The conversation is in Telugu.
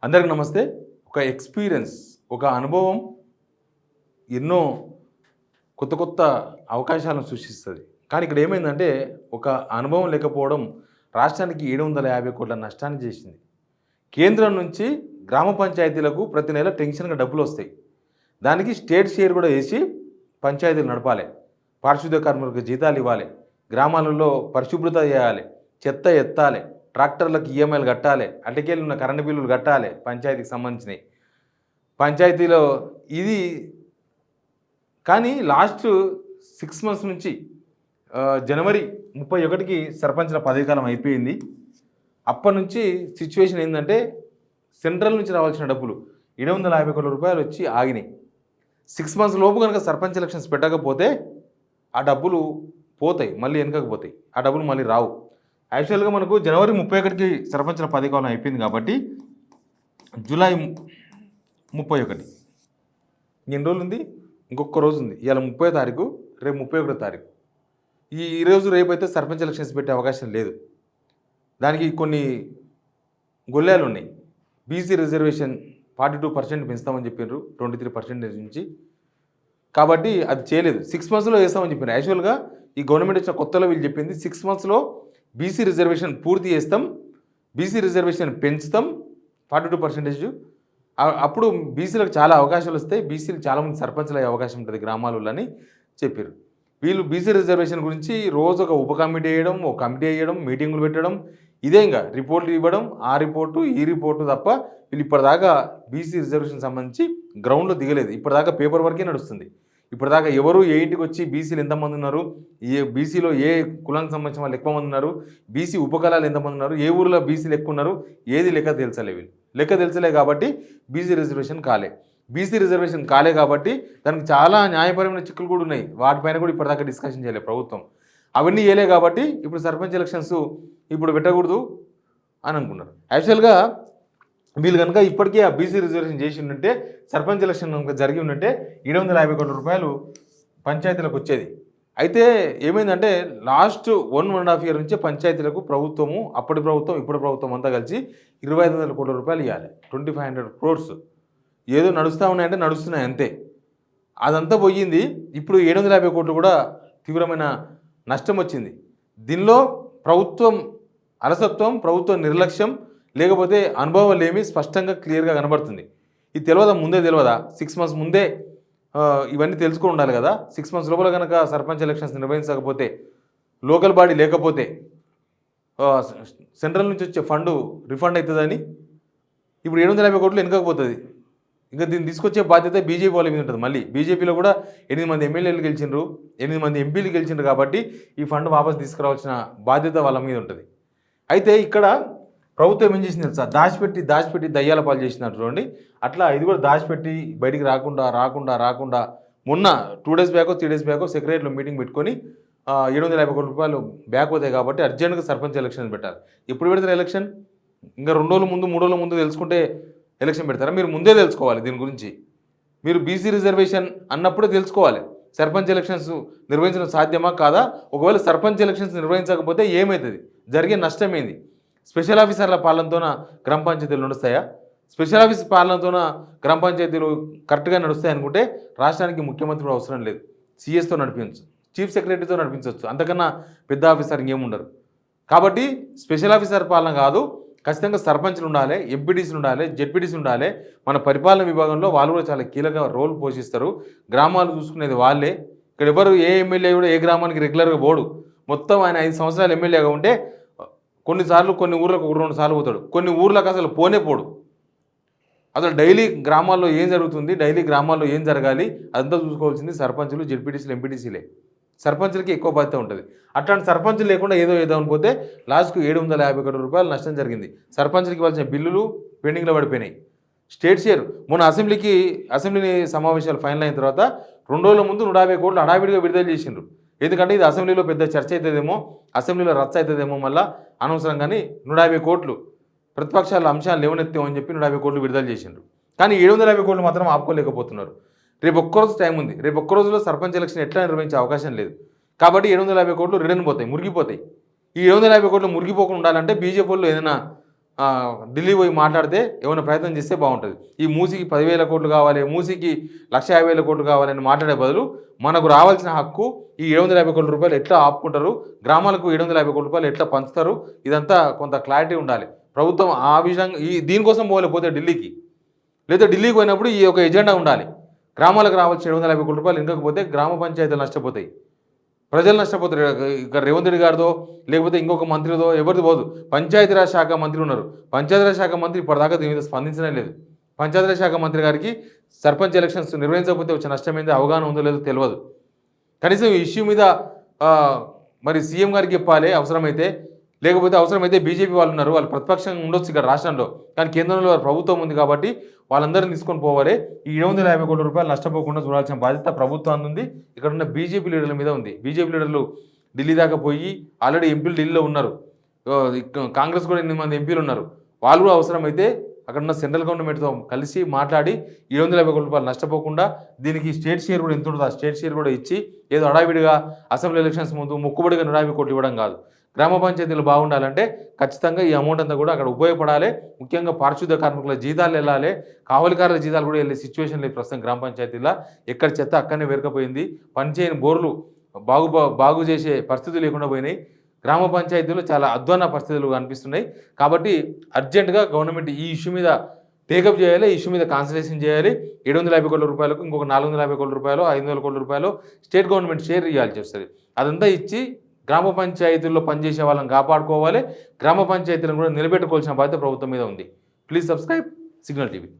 అందరికి నమస్తే. ఒక ఎక్స్‌పీరియన్స్, ఒక అనుభవం ఎన్నో కొత్త కొత్త అవకాశాలను సృష్టిస్తది. కానీ ఇక్కడ ఏమైందంటే, ఒక అనుభవం లేకపోవడం రాష్ట్రానికి 750,00,00,000 నష్టాన్ని చేసింది. కేంద్రం నుంచి గ్రామ పంచాయతీలకు ప్రతి నెల టెన్షన్‌గా డబ్బులొస్తాయి. దానికి స్టేట్ షేర్ కూడా ఏసి పంచాయతీలు నడపాలి. పారిశుద్ధ్య కార్మికులకు జీతాలు ఇవ్వాలి. గ్రామాలలో పరిశుభ్రత చేయాలి. చెత్త ఎత్తాలి. ట్రాక్టర్లకు ఈఎంఐలు కట్టాలి. అడ్డకేళ్ళు ఉన్న కరెంటు బిల్లులు కట్టాలి పంచాయతీకి సంబంధించినవి. పంచాయతీలో ఇది కానీ లాస్ట్ 6 మంత్స్ నుంచి జనవరి 31కి సర్పంచ్ల పదవీకాలం అయిపోయింది. అప్పటి నుంచి సిచ్యువేషన్ ఏంటంటే, సెంట్రల్ నుంచి రావాల్సిన డబ్బులు 750 కోట్ల రూపాయలు వచ్చి ఆగినాయి. 6 మంత్స్ లోపు కనుక సర్పంచ్ ఎలక్షన్స్ పెట్టకపోతే ఆ డబ్బులు పోతాయి, మళ్ళీ వెనకకపోతాయి. ఆ డబ్బులు మళ్ళీ రావు. యాక్చువల్గా మనకు జనవరి 31కి సర్పంచ్ల పదవీకాలం అయిపోయింది కాబట్టి జూలై 31 ఎన్ని రోజులు ఉంది, ఇంకొక రోజు ఉంది. ఇవాళ 30వ తారీఖు, రేపు 31వ తారీఖు. ఈ రోజు రేపు అయితే సర్పంచ్ ఎలక్షన్స్ పెట్టే అవకాశం లేదు. దానికి కొన్ని గొల్లాలు ఉన్నాయి. బీసీ రిజర్వేషన్ 42% పెంచుతామని చెప్పారు, 23% నుంచి. కాబట్టి అది చేయలేదు. 6 మంత్స్లో వేస్తామని చెప్పారు. యాక్చువల్గా ఈ గవర్నమెంట్ వచ్చిన కొత్తలో వీళ్ళు చెప్పింది 6 మంత్స్లో బీసీ రిజర్వేషన్ పూర్తి చేస్తాం, బీసీ రిజర్వేషన్ పెంచుతాం 42%. అప్పుడు బీసీలకు చాలా అవకాశాలు వస్తాయి, బీసీలు చాలామంది సర్పంచ్లు అయ్యే అవకాశం ఉంటుంది గ్రామాలలో అని చెప్పారు. వీళ్ళు బీసీ రిజర్వేషన్ గురించి రోజు ఒక ఉప కమిటీ వేయడం, ఒక కమిటీ వేయడం, మీటింగులు పెట్టడం, ఇదే ఇంకా రిపోర్ట్లు ఇవ్వడం, ఆ రిపోర్టు ఈ రిపోర్టు తప్ప వీళ్ళు ఇప్పటిదాకా బీసీ రిజర్వేషన్ సంబంధించి గ్రౌండ్లో దిగలేదు. ఇప్పటిదాకా పేపర్ వర్కే నడుస్తుంది. ఇప్పటిదాకా ఎవరు ఏ ఇంటికి వచ్చి బీసీలు ఎంతమంది ఉన్నారు, ఏ బీసీలో ఏ కులానికి సంబంధించిన వాళ్ళు ఎక్కువ మంది ఉన్నారు, బీసీ ఉపకులాలు ఎంతమంది ఉన్నారు, ఏ ఊరిలో బీసీలు ఎక్కువ ఉన్నారు, ఏది లెక్క తెలుసలే. వీళ్ళు లెక్క తెలుసలే కాబట్టి బీసీ రిజర్వేషన్ కాలే. బీసీ రిజర్వేషన్ కాలే కాబట్టి దానికి చాలా న్యాయపరమైన చిక్కులు కూడా ఉన్నాయి. వాటిపైన కూడా ఇప్పటిదాకా డిస్కషన్ చేయలేదు ప్రభుత్వం. అవన్నీ చేయలే కాబట్టి ఇప్పుడు సర్పంచ్ ఎలక్షన్స్ ఇప్పుడు పెట్టకూడదు అని అనుకున్నారు. యాక్చువల్గా వీళ్ళు కనుక ఇప్పటికే ఆ బీసీ రిజర్వేషన్ చేసి ఉంటే, సర్పంచ్ ఎలక్షన్ కనుక జరిగి ఉంటే 750 కోట్ల రూపాయలు పంచాయతీలకు వచ్చేది. అయితే ఏమైందంటే, లాస్ట్ 1.5 year నుంచే పంచాయతీలకు ప్రభుత్వము, అప్పటి ప్రభుత్వం ఇప్పటి ప్రభుత్వం అంతా కలిసి 2,500 కోట్ల రూపాయలు ఇవ్వాలి. 2,500 crores. ఏదో నడుస్తూ ఉన్నాయంటే నడుస్తున్నాయి అంతే. అదంతా పోయింది. ఇప్పుడు 750 కోట్లు కూడా తీవ్రమైన నష్టం వచ్చింది. దీనిలో ప్రభుత్వం అలసత్వం, ప్రభుత్వ నిర్లక్ష్యం, లేకపోతే అనుభవం ఏమి స్పష్టంగా క్లియర్గా కనబడుతుంది. ఇది తెలియదా, ముందే తెలియదా? 6 months ముందే ఇవన్నీ తెలుసుకొని ఉండాలి కదా. 6 months లోపల కనుక సర్పంచ్ ఎలక్షన్స్ నిర్వహించకపోతే, లోకల్ బాడీ లేకపోతే సెంట్రల్ నుంచి వచ్చే ఫండ్ రిఫండ్ అవుతుందని ఇప్పుడు 750 కోట్లు వెనకపోతుంది. ఇంకా దీన్ని తీసుకొచ్చే బాధ్యత బీజేపీ వాళ్ళ మీద ఉంటుంది. మళ్ళీ బీజేపీలో కూడా 8 మంది ఎమ్మెల్యేలు గెలిచిండ్రు, 8 మంది ఎంపీలు గెలిచిండ్రు కాబట్టి ఈ ఫండ్ వాపసు తీసుకురావాల్సిన బాధ్యత వాళ్ళ మీద ఉంటుంది. అయితే ఇక్కడ ప్రభుత్వం ఏం చేసింది తెలుసా, దాచిపెట్టి దయ్యాల పాలు చేసినారు చూడండి. అట్లా ఇది కూడా దాచిపెట్టి బయటికి రాకుండా మొన్న 2 days బ్యాకో 3 days బ్యాకో సెక్రటరీలో మీటింగ్ పెట్టుకొని 750 కోట్ల రూపాయలు బ్యాక్ అవుతాయి కాబట్టి అర్జెంట్గా సర్పంచ్ ఎలక్షన్ పెట్టాలి. ఎప్పుడు పెడతారు ఎలక్షన్? ఇంకా 2 రోజుల ముందు 3 రోజుల ముందు తెలుసుకుంటే ఎలక్షన్ పెడతారా? మీరు ముందే తెలుసుకోవాలి దీని గురించి. మీరు బీసీ రిజర్వేషన్ అన్నప్పుడే తెలుసుకోవాలి సర్పంచ్ ఎలక్షన్స్ నిర్వహించడం సాధ్యమా కాదా. ఒకవేళ సర్పంచ్ ఎలక్షన్స్ నిర్వహించకపోతే ఏమవుతుంది, జరిగే నష్టం ఏంది? స్పెషల్ ఆఫీసర్ల పాలనతోన గ్రామ పంచాయతీలు నడుస్తాయా? స్పెషల్ ఆఫీస్ పాలనతోన గ్రామ పంచాయతీలు కరెక్ట్గా నడుస్తాయి అనుకుంటే రాష్ట్రానికి ముఖ్యమంత్రి అవసరం లేదు. సీఎస్తో నడిపించవచ్చు, చీఫ్ సెక్రటరీతో నడిపించవచ్చు, అంతకన్నా పెద్ద ఆఫీసర్ ఇంకేముండరు. కాబట్టి స్పెషల్ ఆఫీసర్ పాలన కాదు, ఖచ్చితంగా సర్పంచ్లు ఉండాలి, ఎంపీటీసీలు ఉండాలి, జెడ్పీటీసీలు ఉండాలి. మన పరిపాలన విభాగంలో వాళ్ళు కూడా చాలా కీలక రోల్ పోషిస్తారు. గ్రామాలు చూసుకునేది వాళ్ళే. ఇక్కడ ఎవరు ఏ ఎమ్మెల్యే కూడా ఏ గ్రామానికి రెగ్యులర్గా పోడు. మొత్తం ఆయన 5 సంవత్సరాలు ఎమ్మెల్యేగా ఉంటే కొన్నిసార్లు కొన్ని ఊర్లకు 2 సార్లు పోతాడు, కొన్ని ఊర్లకు అసలు పోనే పోడు. అసలు డైలీ గ్రామాల్లో ఏం జరుగుతుంది, డైలీ గ్రామాల్లో ఏం జరగాలి అదంతా చూసుకోవాల్సింది సర్పంచులు, జెడ్పీటీసీలు, ఎంపీటీసీలే. సర్పంచులకి ఎక్కువ బాధ్యత ఉంటుంది. అట్లాంటి సర్పంచులు లేకుండా ఏదో అనిపోతే లాస్ట్కు 750 కోట్ల రూపాయలు నష్టం జరిగింది. సర్పంచులకి ఇవ్వాల్సిన బిల్లులు పెండింగ్లో పడిపోయినాయి. స్టేట్ షేర్ మొన్న అసెంబ్లీ సమావేశాలు ఫైనల్ అయిన తర్వాత 2 రోజుల ముందు 150 కోట్లు హడావిడిగా విడుదల చేసిండ్రు. ఎందుకంటే ఇది అసెంబ్లీలో పెద్ద చర్చ అవుతుందేమో, అసెంబ్లీలో రచ్చ అవుతుందేమో, మళ్ళీ అనవసరంగాని 150 కోట్లు ప్రతిపక్షాల అంశాలు లేవనెత్తామని చెప్పి 150 కోట్లు విడుదల చేసిండ్రు. కానీ 750 కోట్లు మాత్రం ఆపుకోలేకపోతున్నారు. రేపు ఒక్కరోజు టైం ఉంది. రేపు ఒక్క రోజులో సర్పంచ్ ఎలక్షన్ ఎట్లా నిర్వహించే అవకాశం లేదు. కాబట్టి 750 కోట్లు రిటర్న్ పోతాయి, మురిగిపోతాయి. ఈ 750 కోట్లు మురిగిపోకుండా ఉండాలంటే బీజేపీ వాళ్ళు ఏదైనా ఢిల్లీ పోయి మాట్లాడితే ఏమైనా ప్రయత్నం చేస్తే బాగుంటుంది. ఈ మూసీకి 10,000 కోట్లు కావాలి, మూసీకి 1,50,000 కోట్లు కావాలని మాట్లాడే బదులు మనకు రావాల్సిన హక్కు ఈ 750 కోట్ల రూపాయలు ఎట్లా ఆపుకుంటారు, గ్రామాలకు 750 కోట్ల రూపాయలు ఎట్లా పంచుతారు, ఇదంతా కొంత క్లారిటీ ఉండాలి. ప్రభుత్వం ఆ విధంగా దీనికోసం పోతే ఢిల్లీకి, లేదా ఢిల్లీకి పోయినప్పుడు ఈ యొక్క ఎజెండా ఉండాలి. గ్రామాలకు రావాల్సిన 750 కోట్ల రూపాయలు ఇంకకపోతే గ్రామ పంచాయతీలు నష్టపోతాయి, ప్రజలు నష్టపోతారు. ఇక్కడ రేవంత్ రెడ్డి గారిదో లేకపోతే ఇంకొక మంత్రిదో ఎవరిది పోదు. పంచాయతీరాజ్ శాఖ మంత్రి ఉన్నారు, పంచాయతీరాజ్ శాఖ మంత్రి ఇప్పటిదాకా దీని మీద స్పందించనే లేదు. పంచాయతీరాజ్ శాఖ మంత్రి గారికి సర్పంచ్ ఎలక్షన్స్ నిర్వహించకపోతే వచ్చే నష్టమైంది అవగాహన ఉందో లేదో తెలియదు. కనీసం ఈ ఇష్యూ మీద మరి సీఎం గారికి చెప్పాలి అవసరమైతే, లేకపోతే అవసరమైతే బీజేపీ వాళ్ళు ఉన్నారు, వాళ్ళు ప్రతిపక్షంగా ఉండొచ్చు ఇక్కడ రాష్ట్రంలో, కానీ కేంద్రంలో ప్రభుత్వం ఉంది కాబట్టి వాళ్ళందరినీ తీసుకొని పోవాలి. ఈ 750 కోట్ల రూపాయలు నష్టపోకుండా చూడాల్సిన బాధ్యత ప్రభుత్వం ఉంది, ఇక్కడ ఉన్న బీజేపీ లీడర్ల మీద ఉంది. బీజేపీ లీడర్లు ఢిల్లీ దాకా పోయి ఆల్రెడీ ఎంపీలు ఢిల్లీలో ఉన్నారు, కాంగ్రెస్ కూడా 8 మంది ఎంపీలు ఉన్నారు. వాళ్ళు కూడా అవసరమైతే అక్కడ ఉన్న సెంట్రల్ గవర్నమెంట్తో కలిసి మాట్లాడి 750 కోట్ల రూపాయలు నష్టపోకుండా దీనికి స్టేట్ షేర్ కూడా ఎంత ఉంటుందో ఆ స్టేట్ షేర్ కూడా ఇచ్చి, ఏదో హడావిడిగా అసెంబ్లీ ఎలక్షన్స్ ముందు మొక్కుబడిగా 150 కోట్లు ఇవ్వడం కాదు. గ్రామ పంచాయతీలు బాగుండాలంటే ఖచ్చితంగా ఈ అమౌంట్ అంతా కూడా అక్కడ ఉపయోగపడాలి. ముఖ్యంగా పారిశుద్ధ్య కార్మికుల జీతాలు వెళ్ళాలి, కావలికారుల జీతాలు కూడా వెళ్ళే సిచ్యువేషన్ లేదు ప్రస్తుతం గ్రామ పంచాయతీలో. ఎక్కడ చెత్త అక్కడనే వెరకపోయింది, పనిచేయని బోర్లు బాగు చేసే పరిస్థితులు లేకుండా పోయినాయి. గ్రామ పంచాయతీలు చాలా అధ్వాన పరిస్థితులు కనిపిస్తున్నాయి. కాబట్టి అర్జెంటుగా గవర్నమెంట్ ఈ ఇష్యూ మీద టేకప్ చేయాలి, ఈ ఇష్యూ మీద కాన్సన్ట్రేషన్ చేయాలి. 750 కోట్ల రూపాయలకు ఇంకొక 450 కోట్ల రూపాయలు 500 కోట్ల రూపాయలు స్టేట్ గవర్నమెంట్ షేర్ ఇవ్వాల్సి వస్తుంది. అదంతా ఇచ్చి గ్రామ పంచాయతీల్లో పనిచేసే వాళ్ళని కాపాడుకోవాలి, గ్రామ పంచాయతీలను కూడా నిలబెట్టుకోవాల్సిన బాధ్యత ప్రభుత్వం మీద ఉంది. Please subscribe signal TV.